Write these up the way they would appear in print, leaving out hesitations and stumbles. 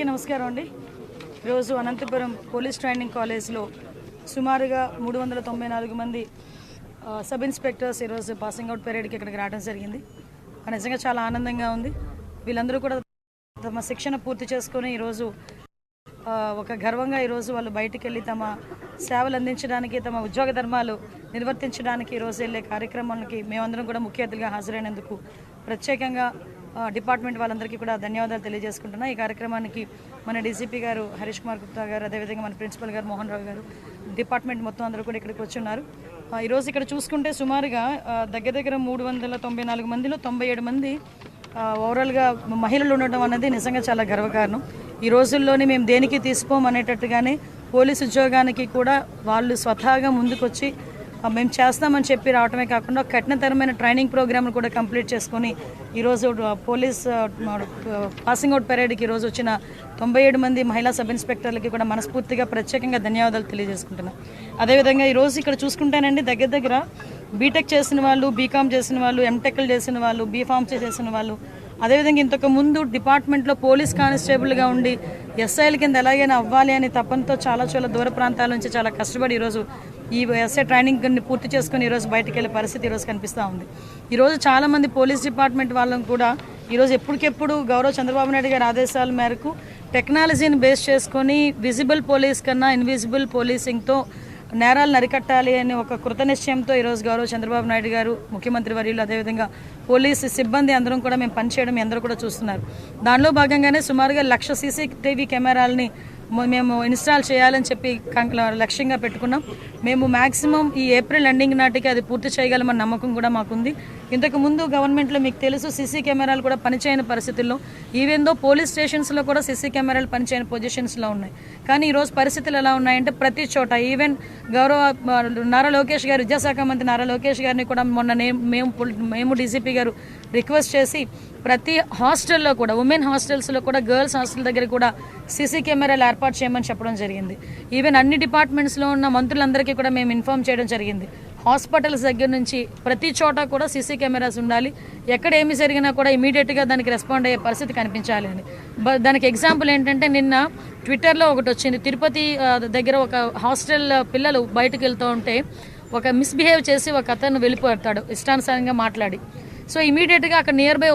నమస్కారం అండి. ఈరోజు అనంతపురం పోలీస్ ట్రైనింగ్ కాలేజ్లో సుమారుగా 394 మంది సబ్ ఇన్స్పెక్టర్స్ ఈరోజు పాసింగ్ అవుట్ పరేడ్కి ఇక్కడికి రావడం జరిగింది. నిజంగా చాలా ఆనందంగా ఉంది. వీళ్ళందరూ కూడా తమ శిక్షణ పూర్తి చేసుకొని ఈరోజు ఒక గర్వంగా ఈరోజు వాళ్ళు బయటికి వెళ్ళి తమ సేవలు అందించడానికి, తమ ఉద్యోగ ధర్మాలు నిర్వర్తించడానికి ఈరోజు వెళ్ళే కార్యక్రమాలకి మేమందరం కూడా ముఖ్య అతిథిగా హాజరైనందుకు ప్రత్యేకంగా డిపార్ట్మెంట్ వాళ్ళందరికీ కూడా ధన్యవాదాలు తెలియజేసుకుంటున్నా. ఈ కార్యక్రమానికి మన డీసీపీ గారు హరీష్ కుమార్ గుప్తా గారు, అదేవిధంగా మన ప్రిన్సిపల్ గారు మోహన్ రావు గారు, డిపార్ట్మెంట్ మొత్తం అందరూ కూడా ఇక్కడికి వచ్చి ఉన్నారు. ఈరోజు ఇక్కడ చూసుకుంటే సుమారుగా దగ్గర 394 మందిలో 97 మంది ఓవరాల్గా మహిళలు ఉండడం అన్నది నిజంగా చాలా గర్వకారణం. ఈ రోజుల్లోనే మేము దేనికి తీసుకోం అనేటట్టుగానే పోలీసు ఉద్యోగానికి కూడా వాళ్ళు స్వతహాగా ముందుకొచ్చి మేము చేస్తామని చెప్పి రావటమే కాకుండా కఠినతరమైన ట్రైనింగ్ ప్రోగ్రామ్ను కూడా కంప్లీట్ చేసుకొని ఈరోజు పోలీస్ పాసింగ్ అవుట్ పరేడ్కి ఈరోజు వచ్చిన 97 మంది మహిళా సబ్ ఇన్స్పెక్టర్లకి కూడా మనస్ఫూర్తిగా ప్రత్యేకంగా ధన్యవాదాలు తెలియజేసుకుంటున్నాం. అదేవిధంగా ఈరోజు ఇక్కడ చూసుకుంటేనండి దగ్గర బీటెక్ చేసిన వాళ్ళు, బీకామ్ చేసిన వాళ్ళు, ఎంటెక్లు చేసిన వాళ్ళు, బీఫార్మసీ చేసిన వాళ్ళు, అదేవిధంగా ఇంతకు ముందు డిపార్ట్మెంట్లో పోలీస్ కానిస్టేబుల్గా ఉండి ఎస్ఐల కింద ఎలాగైనా అవ్వాలి అని తపనతో చాలా దూర ప్రాంతాల నుంచి చాలా కష్టపడి ఈరోజు ఈ ఎస్ఐ ట్రైనింగ్ పూర్తి చేసుకుని ఈరోజు బయటకు వెళ్ళే పరిస్థితి ఈరోజు కనిపిస్తూ ఉంది. ఈరోజు చాలామంది పోలీస్ డిపార్ట్మెంట్ వాళ్ళని కూడా ఈరోజు ఎప్పటికెప్పుడు గౌరవ చంద్రబాబు నాయుడు గారి ఆదేశాల మేరకు టెక్నాలజీని బేస్ చేసుకొని విజిబుల్ పోలీస్ కన్నా ఇన్విజిబుల్ పోలీసింగ్తో నేరాలను అరికట్టాలి అనే ఒక కృతనిశ్చయంతో ఈరోజు గౌరవ చంద్రబాబు నాయుడు గారు, ముఖ్యమంత్రి వర్యులు, అదేవిధంగా పోలీసు సిబ్బంది అందరం కూడా మేము పనిచేయడం అందరూ కూడా చూస్తున్నారు. దానిలో భాగంగానే సుమారుగా 1,00,000 సీసీటీవీ కెమెరాలని మేము ఇన్స్టాల్ చేయాలని చెప్పి లక్ష్యంగా పెట్టుకున్నాం. మేము మ్యాక్సిమం ఈ ఏప్రిల్ ఎండింగ్ నాటికి అది పూర్తి చేయగలమన్న నమ్మకం కూడా మాకుంది. ఇంతకుముందు గవర్నమెంట్లో మీకు తెలుసు సీసీ కెమెరాలు కూడా పనిచేయని పరిస్థితుల్లో, ఈవెన్ దో పోలీస్ స్టేషన్స్లో కూడా సీసీ కెమెరాలు పనిచేయని పొజిషన్స్లో ఉన్నాయి. కానీ ఈరోజు పరిస్థితులు ఎలా ఉన్నాయంటే ప్రతి చోట ఈవెన్ గౌరవ నారా లోకేష్ గారు, విద్యాశాఖ మంత్రి నారా లోకేష్ గారిని కూడా మొన్న మేము డీసీపీ గారు రిక్వెస్ట్ చేసి ప్రతి హాస్టల్లో కూడా, ఉమెన్ హాస్టల్స్లో కూడా, గర్ల్స్ హాస్టల్ దగ్గర కూడా సీసీ కెమెరాలు ఏర్పాటు చేయమని చెప్పడం జరిగింది. ఈవెన్ అన్ని డిపార్ట్మెంట్స్లో ఉన్న మంత్రులందరికీ కూడా మేము ఇన్ఫార్మ్ చేయడం జరిగింది. హాస్పిటల్స్ దగ్గర నుంచి ప్రతి చోట కూడా సీసీ కెమెరాస్ ఉండాలి. ఎక్కడ ఏమి జరిగినా కూడా ఇమీడియట్గా దానికి రెస్పాండ్ అయ్యే పరిస్థితి కనిపించాలి అని. దానికి ఎగ్జాంపుల్ ఏంటంటే నిన్న ట్విట్టర్లో ఒకటి వచ్చింది. తిరుపతి దగ్గర ఒక హాస్టల్ పిల్లలు బయటకు వెళ్తూ ఉంటే ఒక మిస్బిహేవ్ చేసి ఒక అతను వెళ్ళిపోతాడు ఇష్టానుసారంగా మాట్లాడి. సో ఇమీడియట్గా అక్కడ నియర్ బై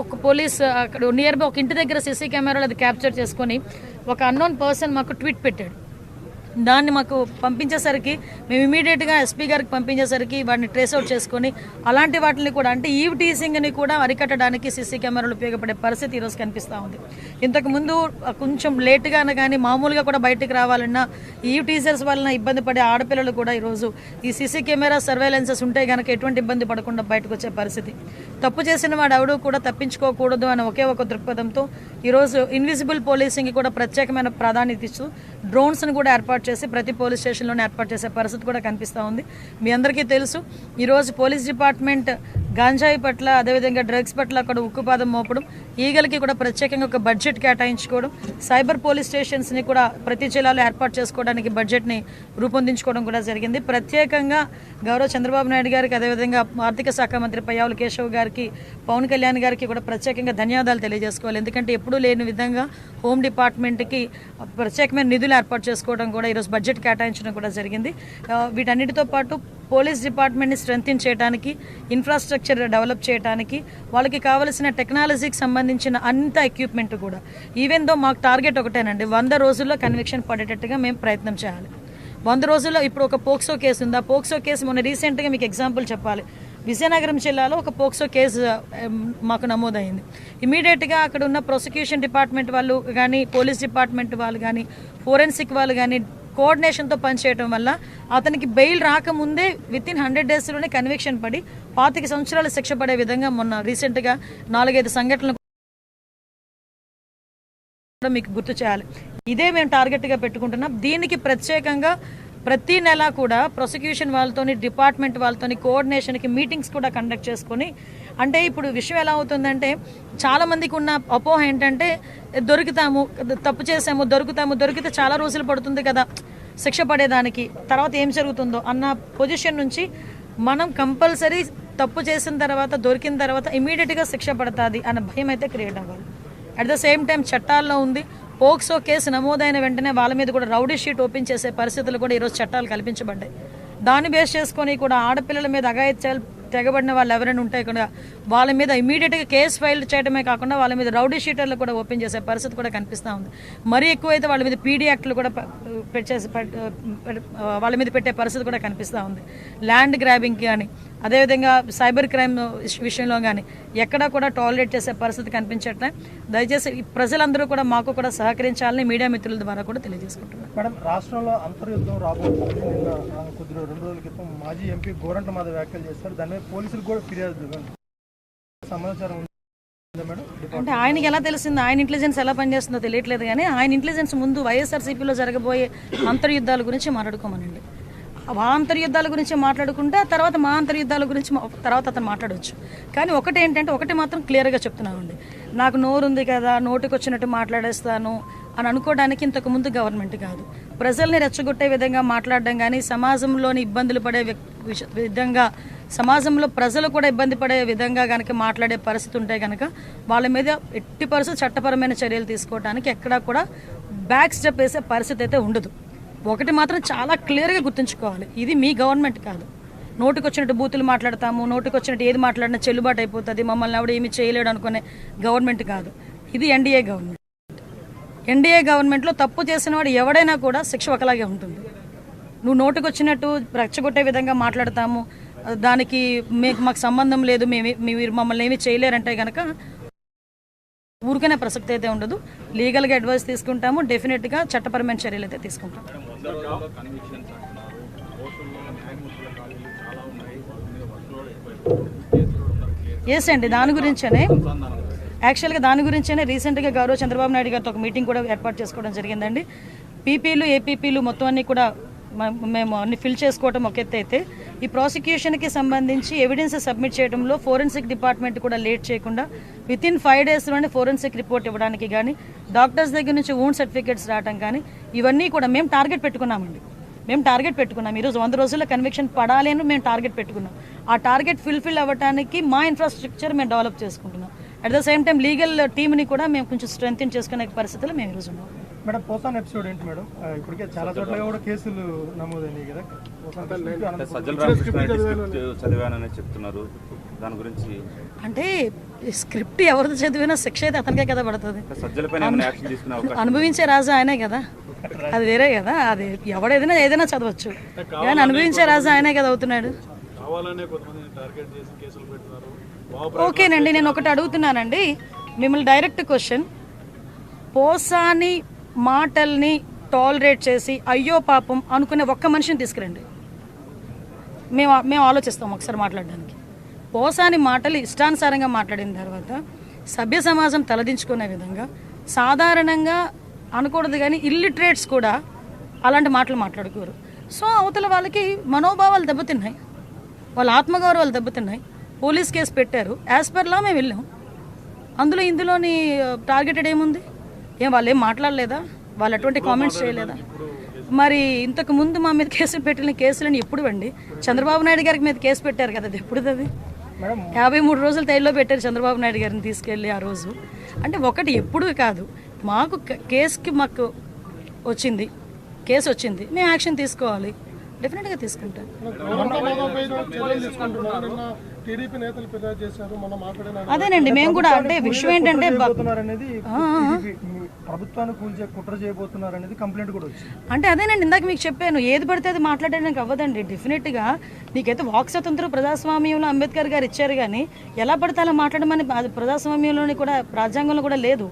ఒక ఇంటి దగ్గర సీసీ కెమెరాలు అది క్యాప్చర్ చేసుకొని ఒక అన్నోన్ పర్సన్ మాకు ట్వీట్ పెట్టాడు. దాన్ని మాకు పంపించేసరికి మేము ఇమీడియట్గా ఎస్పీ గారికి పంపించేసరికి వాటిని ట్రేస్ అవుట్ చేసుకొని అలాంటి వాటిని కూడా, అంటే ఈవ్ టీజింగ్ని కూడా అరికట్టడానికి సీసీ కెమెరాలు ఉపయోగపడే పరిస్థితి ఈరోజు కనిపిస్తూ ఉంది. ఇంతకుముందు కొంచెం లేట్గానే కానీ మామూలుగా కూడా బయటకు రావాలన్నా ఈవ్ టీజర్స్ వలన ఇబ్బంది పడే ఆడపిల్లలు కూడా ఈరోజు ఈ సీసీ కెమెరా సర్వేలెన్సెస్ ఉంటే కనుక ఎటువంటి ఇబ్బంది పడకుండా బయటకు వచ్చే పరిస్థితి. తప్పు చేసిన వాడు ఎవడూ కూడా తప్పించుకోకూడదు అనే ఒకే ఒక దృక్పథంతో ఈరోజు ఇన్విజిబుల్ పోలీసింగ్కి కూడా ప్రత్యేకమైన ప్రాధాన్యత ఇస్తూ డ్రోన్స్ని కూడా ఏర్పాటు చేసి ప్రతి పోలీస్ స్టేషన్లోనే ఏర్పాటు చేసే పరిస్థితి కూడా కనిపిస్తూ ఉంది. మీ అందరికీ తెలుసు ఈరోజు పోలీస్ డిపార్ట్మెంట్ గాంజాయి పట్ల, అదేవిధంగా డ్రగ్స్ పట్ల అక్కడ ఉక్కుపాదం మోపడం, ఈగలకి కూడా ప్రత్యేకంగా ఒక బడ్జెట్ కేటాయించుకోవడం, సైబర్ పోలీస్ స్టేషన్స్ని కూడా ప్రతి జిల్లాలో ఏర్పాటు చేసుకోవడానికి బడ్జెట్ని రూపొందించుకోవడం కూడా జరిగింది. ప్రత్యేకంగా గౌరవ చంద్రబాబు నాయుడు గారికి, అదేవిధంగా ఆర్థిక శాఖ మంత్రి పయ్యావుల కేశవ్ గారికి, పవన్ కళ్యాణ్ గారికి కూడా ప్రత్యేకంగా ధన్యవాదాలు తెలియజేసుకోవాలి. ఎందుకంటే ఎప్పుడూ లేని విధంగా హోమ్ డిపార్ట్మెంట్కి ప్రత్యేకమైన నిధులు ఏర్పాటు చేసుకోవడం కూడా ఈరోజు బడ్జెట్ కేటాయించడం కూడా జరిగింది. వీటన్నిటితో పాటు పోలీస్ డిపార్ట్మెంట్ని స్ట్రెంథెన్ చేయడానికి, ఇన్ఫ్రాస్ట్రక్చర్ డెవలప్ చేయడానికి, వాళ్ళకి కావలసిన టెక్నాలజీకి సంబంధించిన అంత ఎక్విప్మెంట్ కూడా, ఈవెన్ దో మాకు టార్గెట్ ఒకటేనండి, 100 రోజుల్లో కన్విక్షన్ పడేటట్టుగా మేము ప్రయత్నం చేయాలి. 100 రోజుల్లో ఇప్పుడు ఒక పోక్సో కేసు ఉంది. ఆ పోక్సో కేసు మొన్న రీసెంట్గా మీకు ఎగ్జాంపుల్ చెప్పాలి. విజయనగరం జిల్లాలో ఒక పోక్సో కేసు మాకు నమోదైంది. ఇమీడియట్గా అక్కడ ఉన్న ప్రాసిక్యూషన్ డిపార్ట్మెంట్ వాళ్ళు కానీ, పోలీస్ డిపార్ట్మెంట్ వాళ్ళు కానీ, ఫోరెన్సిక్ వాళ్ళు కానీ కోఆర్డినేషన్తో పనిచేయడం వల్ల అతనికి బెయిల్ రాకముందే వితిన్ 100 డేస్లోనే కన్విక్షన్ పడి 25 సంవత్సరాలు శిక్ష పడే విధంగా మొన్న రీసెంట్గా 4-5 సంఘటనలు మీకు గుర్తు చేయాలి. ఇదే మేము టార్గెట్గా పెట్టుకుంటున్నాం. దీనికి ప్రత్యేకంగా ప్రతి నెల కూడా ప్రాసిక్యూషన్ వాళ్ళతోని, డిపార్ట్మెంట్ వాళ్ళతోని కోఆర్డినేషన్కి మీటింగ్స్ కూడా కండక్ట్ చేసుకొని, అంటే ఇప్పుడు విషయం ఎలా అవుతుందంటే చాలామందికి ఉన్న అపోహ ఏంటంటే దొరుకుతాము, తప్పు చేసాము, దొరికితే చాలా రోజులు పడుతుంది కదా శిక్ష పడేదానికి, తర్వాత ఏం జరుగుతుందో అన్న పొజిషన్ నుంచి మనం కంపల్సరీ తప్పు చేసిన తర్వాత, దొరికిన తర్వాత ఇమీడియట్గా శిక్ష పడుతుంది అన్న భయం అయితే క్రియేట్ అవ్వాలి. అట్ ద సేమ్ టైం చట్టాల్లో ఉంది పోక్సో కేసు నమోదైన వెంటనే వాళ్ళ మీద కూడా రౌడీ షీట్ ఓపెన్ చేసే పరిస్థితులు కూడా ఈరోజు చట్టాలు కల్పించబడ్డాయి. దాన్ని బేస్ చేసుకొని కూడా ఆడపిల్లల మీద అఘాయిత్యాలు తెగబడిన వాళ్ళు ఎవరైనా ఉంటే కూడా వాళ్ళ మీద ఇమీడియట్గా కేసు ఫైల్ చేయడమే కాకుండా వాళ్ళ మీద రౌడీ షీటర్లు కూడా ఓపెన్ చేసే పరిస్థితి కూడా కనిపిస్తూ ఉంది. మరీ ఎక్కువైతే వాళ్ళ మీద పీడీ యాక్ట్లు కూడా వాళ్ళ మీద పెట్టే పరిస్థితి కూడా కనిపిస్తూ ఉంది. ల్యాండ్ గ్రాబింగ్ కానీ అదేవిధంగా సైబర్ క్రైమ్ విషయంలో కానీ ఎక్కడా కూడా టాలరేట్ చేసే పరిస్థితి కనిపించట్లే. దయచేసి ప్రజలందరూ కూడా మాకు కూడా సహకరించాలని మీడియా మిత్రుల ద్వారా కూడా తెలియజేసుకుంటున్నాను. మేడం, రాష్ట్రంలో అంతర్యుద్ధం రాబోతుంది. నిన్న కొద్దిగా 2 రోజుల క్రితం మాజీ ఎంపీ గోరంట మాధవ్ వ్యాఖ్యలు చేస్తారు. దాని మీద పోలీసులకు కూడా ఫిర్యాదు సమాచారం ఉంది మేడం. అంటే ఆయనకి ఎలా తెలిసింది, ఆయన ఇంటెలిజెన్స్ ఎలా పనిచేస్తుందో తెలియట్లేదు. కానీ ఆయన ఇంటెలిజెన్స్ ముందు వైఎస్ఆర్సీపీలో జరగబోయే అంతర్యుద్ధాల గురించి మాట్లాడుకోమనండి. ఆ అంతర్యుద్ధాల గురించి మాట్లాడుకుంటే తర్వాత మా అంతర్యుద్ధాల గురించి తర్వాత అతను మాట్లాడవచ్చు. కానీ ఒకటి మాత్రం క్లియర్గా చెప్తున్నామండి, నాకు నోరుంది కదా నోటికి వచ్చినట్టు మాట్లాడేస్తాను అని అనుకోవడానికి ఇంతకుముందు గవర్నమెంట్ కాదు. ప్రజల్ని రెచ్చగొట్టే విధంగా మాట్లాడడం కానీ సమాజంలోని ఇబ్బందులు పడే విధంగా సమాజంలో ప్రజలు కూడా ఇబ్బంది పడే విధంగా కనుక మాట్లాడే పరిస్థితి ఉంటే కనుక వాళ్ళ మీద ఎట్టి పరిస్థితి చట్టపరమైన చర్యలు తీసుకోవడానికి ఎక్కడా కూడా బ్యాక్ స్టెప్ వేసే పరిస్థితి అయితే ఉండదు. ఒకటి మాత్రం చాలా క్లియర్గా గుర్తుంచుకోవాలి, ఇది మీ గవర్నమెంట్ కాదు. నోటికి వచ్చినట్టు బూతులు మాట్లాడతాము, నోటికి వచ్చినట్టు ఏది మాట్లాడినా చెల్లుబాటు అయిపోతుంది, మమ్మల్ని ఎవడు ఏమి చేయలేడు అనుకునే గవర్నమెంట్ కాదు. ఇది ఎన్డీఏ గవర్నమెంట్. ఎన్డీఏ గవర్నమెంట్లో తప్పు చేసిన వాడు ఎవడైనా కూడా శిక్ష ఒకలాగే ఉంటుంది. నువ్వు నోటికి వచ్చినట్టు రెచ్చగొట్టే విధంగా మాట్లాడతాము, దానికి మాకు సంబంధం లేదు, మీరు మమ్మల్ని ఏమి చేయలేరంటే కనుక ఊరికనే ప్రసక్తి అయితే ఉండదు. లీగల్గా అడ్వైస్ తీసుకుంటాము, డెఫినెట్గా చట్టపరమైన చర్యలు అయితే తీసుకుంటాం. ఎస్ అండి, దాని గురించనే రీసెంట్గా గౌరవ చంద్రబాబు నాయుడు గారితో ఒక మీటింగ్ కూడా ఏర్పాటు చేసుకోవడం జరిగిందండి. పీపీలు ఏపీపీలు మొత్తం అన్ని కూడా మేము అన్ని ఫిల్ చేసుకోవడం ఒక ఎత్తు అయితే, ఈ ప్రాసిక్యూషన్కి సంబంధించి ఎవిడెన్స్ సబ్మిట్ చేయడంలో ఫోరెన్సిక్ డిపార్ట్మెంట్ కూడా లేట్ చేయకుండా వితిన్ 5 డేస్లోనే ఫోరెన్సిక్ రిపోర్ట్ ఇవ్వడానికి కానీ డాక్టర్స్ దగ్గర నుంచి వూండ్ సర్టిఫికేట్స్ రావడం కానీ ఇవన్నీ కూడా మేము టార్గెట్ పెట్టుకున్నామండి. ఈరోజు 100 రోజుల్లో కన్విక్షన్ పడాలి అని మేము టార్గెట్ పెట్టుకున్నాం. ఆ టార్గెట్ ఫుల్ఫిల్ అవ్వడానికి మా ఇన్ఫ్రాస్ట్రక్చర్ మేము డెవలప్ చేసుకుంటున్నాం. At the same time legal టీమ్ని కూడా మేము కొంచెం స్ట్రెంగ్తెన్ చేసుకునే పరిస్థితుల్లో మేము ఈరోజు ఉన్నాం. మేడం, పోసాన్ ఎపిసోడ్ ఏంటి మేడం? ఇప్పటికే చాలా చోట్ల కూడా కేసులు నమోదైనాయి కదా. చదివానని చెప్తున్నారు, దాని గురించి అంటే స్క్రిప్ట్ ఎవరిది చదివినా శిక్ష అయితే అతనికే కదా పడుతుంది. అనుభవించే రాజు ఆయనే కదా, అది వేరే కదా. అది ఏదైనా చదవచ్చు, కానీ అనుభవించే రాజు ఆయనే కదా అవుతున్నాడు. ఓకేనండి, నేను ఒకటి అడుగుతున్నానండి మిమ్మల్ని, డైరెక్ట్ క్వశ్చన్. పోసాని మాటల్ని టాలరేట్ చేసి అయ్యో పాపం అనుకునే ఒక్క మనిషిని తీసుకురండి, మేము ఆలోచిస్తాం ఒకసారి మాట్లాడడానికి. పోసాని మాటలు ఇష్టానుసారంగా మాట్లాడిన తర్వాత సభ్య సమాజం తలదించుకునే విధంగా సాధారణంగా అనకూడదు కానీ ఇల్లిటరేట్స్ కూడా అలాంటి మాటలు మాట్లాడుకోరు. సో అవతల వాళ్ళకి మనోభావాలు దెబ్బతిన్నాయి, వాళ్ళ ఆత్మగౌరవాలు దెబ్బతిన్నాయి. పోలీస్ కేసు పెట్టారు, యాజ్ పర్ లా మేము వెళ్ళాం. ఇందులోని టార్గెటెడ్ ఏముంది? వాళ్ళు ఏం మాట్లాడలేదా? వాళ్ళు అటువంటి కామెంట్స్ చేయలేదా? మరి ఇంతకు ముందు మా మీద కేసులు పెట్టిన కేసులని ఎప్పుడు అండి? చంద్రబాబు నాయుడు గారికి మీద కేసు పెట్టారు కదా, అది ఎప్పుడు? అది 53 రోజులు తైల్లో పెట్టారు చంద్రబాబు నాయుడు గారిని తీసుకెళ్ళి ఆ రోజు. అంటే ఒకటి ఎప్పుడు కాదు, మాకు కేసు వచ్చింది, మేము యాక్షన్ తీసుకోవాలి, డెఫినెట్గా తీసుకుంటాను. అదేనండి, మేము కూడా అంటే విషయం ఏంటంటే అంటే అదేనండి ఇందాక మీకు చెప్పాను, ఏది పడితే అది మాట్లాడడానికి అవ్వదండి. డెఫినెట్గా నీకైతే వాక్ స్వతంత్రం ప్రజాస్వామ్యంలో అంబేద్కర్ గారు ఇచ్చారు, కానీ ఎలా పడితే అలా మాట్లాడమని ప్రజాస్వామ్యంలోని కూడా రాజ్యాంగంలో కూడా లేదు.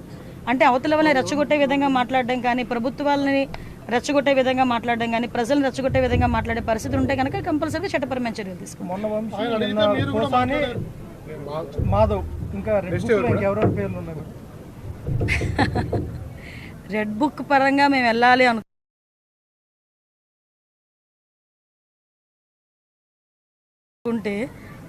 అంటే అవతల వాళ్ళని రెచ్చగొట్టే విధంగా మాట్లాడడం కానీ, ప్రభుత్వాలని రెచ్చగొట్టే విధంగా మాట్లాడడం కానీ, ప్రజలను రెచ్చగొట్టే విధంగా మాట్లాడే పరిస్థితి ఉంటే కనుక కంపల్సరీగా చట్టపరమైన చర్యలు తీసుకుంటాం. రెడ్ బుక్ పరంగా మేము వెళ్ళాలి అనుకుంటే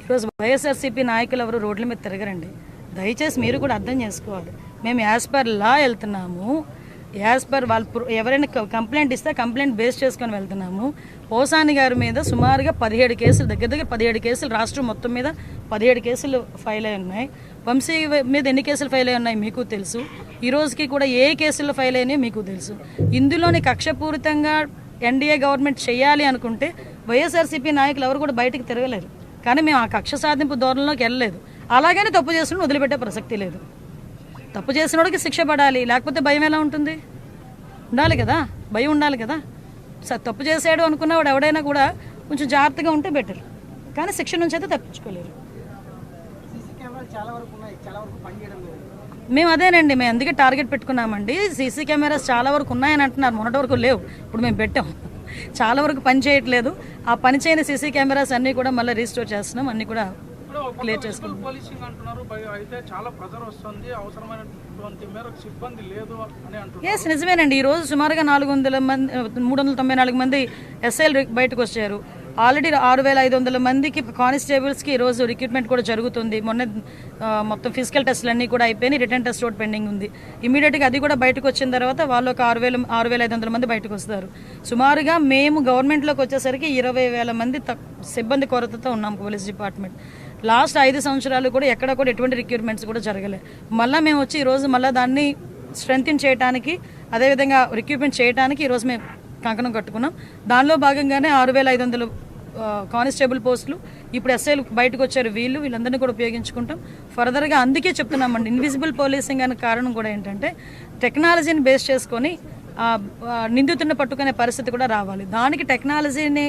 ఈరోజు వైఎస్ఆర్సీపీ నాయకులు ఎవరు రోడ్ల మీద తిరగరండి. దయచేసి మీరు కూడా అర్థం చేసుకోవాలి, మేము యాజ్ పర్ లా వెళ్తున్నాము. యాజ్ పర్ వాళ్ళు ఎవరైనా కంప్లైంట్ ఇస్తే కంప్లైంట్ బేస్ చేసుకొని వెళ్తున్నాము. పోసాని గారి మీద సుమారుగా 17 కేసులు, దగ్గర 17 కేసులు రాష్ట్రం మొత్తం మీద 17 కేసులు ఫైల్ అయి ఉన్నాయి. వంశీ మీద ఎన్ని కేసులు ఫైల్ అయి ఉన్నాయి మీకు తెలుసు. ఈ రోజుకి కూడా ఏ కేసులు ఫైల్ అయినాయో మీకు తెలుసు. ఇందులోని కక్షపూరితంగా ఎన్డీఏ గవర్నమెంట్ చేయాలి అనుకుంటే వైఎస్ఆర్సీపీ నాయకులు ఎవరు కూడా బయటకు తిరగలేరు. కానీ మేము ఆ కక్ష సాధింపు ధోరణిలోకి వెళ్ళలేదు. అలాగని తప్పు చేసిన వదిలిపెట్టే ప్రసక్తి లేదు. తప్పు చేసిన వాడికి శిక్ష పడాలి, లేకపోతే భయం ఎలా ఉంటుంది? ఉండాలి కదా, భయం ఉండాలి కదా. తప్పు చేసాడు అనుకున్నవాడు ఎవడైనా కూడా కొంచెం జాగ్రత్తగా ఉంటే బెటర్. కానీ శిక్ష నుంచి అయితే తప్పించుకోలేరు. మేము అదేనండి, మేము అందుకే టార్గెట్ పెట్టుకున్నామండి. సీసీ కెమెరాస్ చాలా వరకు ఉన్నాయని అంటున్నారు, మొన్నటి వరకు లేవు. ఇప్పుడు మేము పెట్టాం, చాలా వరకు పని చేయట్లేదు. ఆ పని చేయని సీసీ కెమెరాస్ అన్నీ కూడా మళ్ళీ రీస్టోర్ చేస్తున్నాం, అన్నీ కూడా క్లియర్ చేసుకుంటాం. ఎస్, నిజమేనండి. ఈరోజు సుమారుగా 394 మంది ఎస్ఐలు బయటకు వచ్చారు. ఆల్రెడీ 6500 మందికి కానిస్టేబుల్స్కి ఈరోజు రిక్రూట్మెంట్ కూడా జరుగుతుంది. మొన్న మొత్తం ఫిజికల్ టెస్టులు అన్నీ కూడా అయిపోయినాయి, రిటర్న్ టెస్ట్ ఒకటి పెండింగ్ ఉంది. ఇమీడియట్గా అది కూడా బయటకు వచ్చిన తర్వాత వాళ్ళు ఒక 6500 మంది బయటకు వస్తారు. సుమారుగా మేము గవర్నమెంట్లోకి వచ్చేసరికి 20,000 మంది సిబ్బంది కొరతతో ఉన్నాం పోలీస్ డిపార్ట్మెంట్. లాస్ట్ 5 సంవత్సరాలు కూడా ఎక్కడ కూడా ఎటువంటి రిక్రూట్మెంట్స్ కూడా జరగలేదు. మళ్ళీ మేము వచ్చి ఈరోజు మళ్ళీ దాన్ని స్ట్రెంగ్తన్ చేయడానికి, అదేవిధంగా రిక్రూట్మెంట్ చేయడానికి ఈరోజు మేము కంకణం కట్టుకున్నాం. దానిలో భాగంగానే 6500 కానిస్టేబుల్ పోస్టులు ఇప్పుడు ఎస్ఐలు బయటకు వచ్చారు. వీళ్ళందరినీ కూడా ఉపయోగించుకుంటాం ఫర్దర్గా. అందుకే చెప్తున్నామండి, ఇన్విజిబుల్ పోలీసింగ్ అనే కారణం కూడా ఏంటంటే టెక్నాలజీని బేస్ చేసుకొని నిందితుడిని పట్టుకునే పరిస్థితి కూడా రావాలి. దానికి టెక్నాలజీని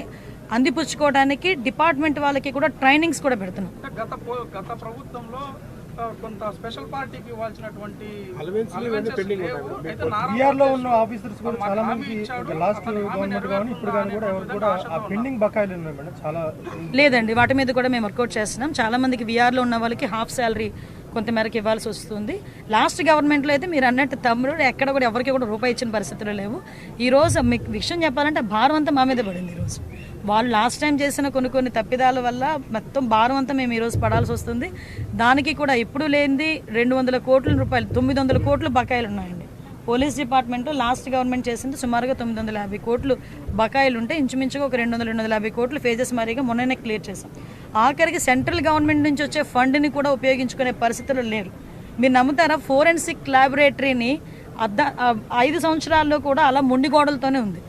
అందిపుచ్చుకోవడానికి డిపార్ట్మెంట్ వాళ్ళకి కూడా ట్రైనింగ్స్ కూడా పెడుతున్నాం. గత ప్రభుత్వంలో కొంత స్పెషల్ పార్టీకి ఇవ్వాల్సినటువంటి బీఆర్లో ఉన్న ఆఫీసర్స్ కూడా చాలా మంది లాస్ట్ గవర్నమెంట్ కానీ ఇప్పుడు కానీ కూడా ఎవరు కూడా ఆ పెండింగ్ బకాయిలు ఉన్నాయి మేడం. చాలా లేదండి, వాటి మీద కూడా మేము వర్కౌట్ చేస్తున్నాం. చాలా మందికి వీఆర్లో ఉన్న వాళ్ళకి హాఫ్ శాలరీ కొంతమేరకు ఇవ్వాల్సి వస్తుంది. లాస్ట్ గవర్నమెంట్లో అయితే మీరు అన్నట్టు తమ్ముడు ఎక్కడ కూడా ఎవరికి కూడా రూపాయి ఇచ్చిన పరిస్థితులు లేవు. ఈరోజు మీకు విషయం చెప్పాలంటే భారం అంతా మా మీద పడింది. ఈరోజు వాళ్ళు లాస్ట్ టైం చేసిన కొన్ని తప్పిదాల వల్ల మొత్తం భారం అంతా మేము ఈరోజు పడాల్సి వస్తుంది. దానికి కూడా ఎప్పుడు లేనిది 200 కోట్ల రూపాయలు, 900 కోట్లు బకాయిలు ఉన్నాయండి. పోలీస్ డిపార్ట్మెంట్ లాస్ట్ గవర్నమెంట్ చేసింది సుమారుగా 950 కోట్లు బకాయిలు ఉంటే ఇంచుమించుగా ఒక 200-250 కోట్లు ఫేజెస్ మారిగా మొన్ననే క్లియర్ చేశాం. ఆఖరికి సెంట్రల్ గవర్నమెంట్ నుంచి వచ్చే ఫండ్ని కూడా ఉపయోగించుకునే పరిస్థితులు లేరు. మీరు నమ్ముతారా, ఫోరెన్సిక్ ల్యాబొరేటరీని 5 సంవత్సరాల్లో కూడా అలా మొండి గోడలతోనే ఉంది.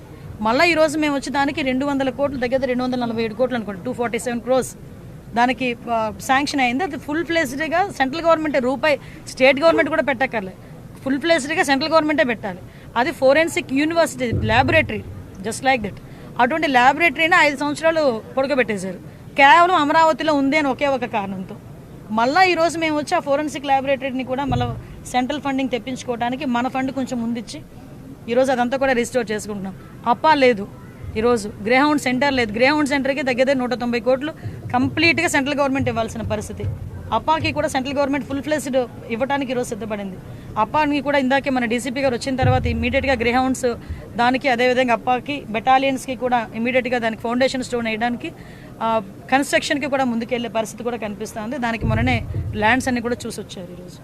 మళ్ళీ ఈరోజు మేము వచ్చి దానికి 200 కోట్లు, దగ్గర 247 కోట్లు అనుకోండి, 247 crores దానికి శాంక్షన్ అయింది. అది ఫుల్ ఫ్లెజ్డ్గా సెంట్రల్ గవర్నమెంటే, రూపాయి స్టేట్ గవర్నమెంట్ కూడా పెట్టక్కర్లేదు, ఫుల్ ఫ్లెజ్డ్గా సెంట్రల్ గవర్నమెంటే పెట్టాలి. అది forensic university laboratory, just like that. అటువంటి ల్యాబొరేటరీని 5 సంవత్సరాలు పొడగబెట్టేశారు, కేవలం అమరావతిలో ఉంది అని ఒకే ఒక కారణంతో. మళ్ళీ ఈరోజు మేము వచ్చి ఆ ఫోరెన్సిక్ ల్యాబొరేటరీని కూడా మళ్ళీ సెంట్రల్ ఫండింగ్ తెప్పించుకోవడానికి మన ఫండ్ కొంచెం ముందిచ్చి ఈరోజు అదంతా కూడా రిస్టోర్ చేసుకుంటున్నాం. అప్పా లేదు, ఈరోజు గ్రేహౌండ్ సెంటర్ లేదు. గ్రేహౌండ్ సెంటర్కి దగ్గర 190 కోట్లు కంప్లీట్గా సెంట్రల్ గవర్నమెంట్ ఇవ్వాల్సిన పరిస్థితి. అప్పాకి కూడా సెంట్రల్ గవర్నమెంట్ ఫుల్ ఫ్లెజ్డ్ ఇవ్వడానికి ఈరోజు సిద్ధపడింది. అప్పాకి కూడా ఇందాకే మన డీసీపీ గారు వచ్చిన తర్వాత ఇమీడియట్గా గ్రేహౌండ్స్ దానికి, అదేవిధంగా అప్పాకి బెటాలియన్స్కి కూడా ఇమీడియట్గా దానికి ఫౌండేషన్ స్టోన్ వేయడానికి, కన్స్ట్రక్షన్కి కూడా ముందుకెళ్లే పరిస్థితి కూడా కనిపిస్తుంది. దానికి మొన్ననే ల్యాండ్స్ అన్ని కూడా చూసి వచ్చారు ఈరోజు.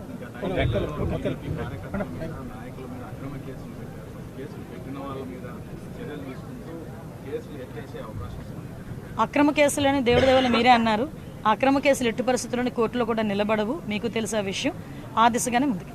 అక్రమ కేసులని దేవుడి మీరే అన్నారు. అక్రమ కేసులు ఎట్టి పరిస్థితుల్లోని కోర్టులో కూడా నిలబడవు, మీకు తెలిసే విషయం. ఆ దిశగానే ముందుకు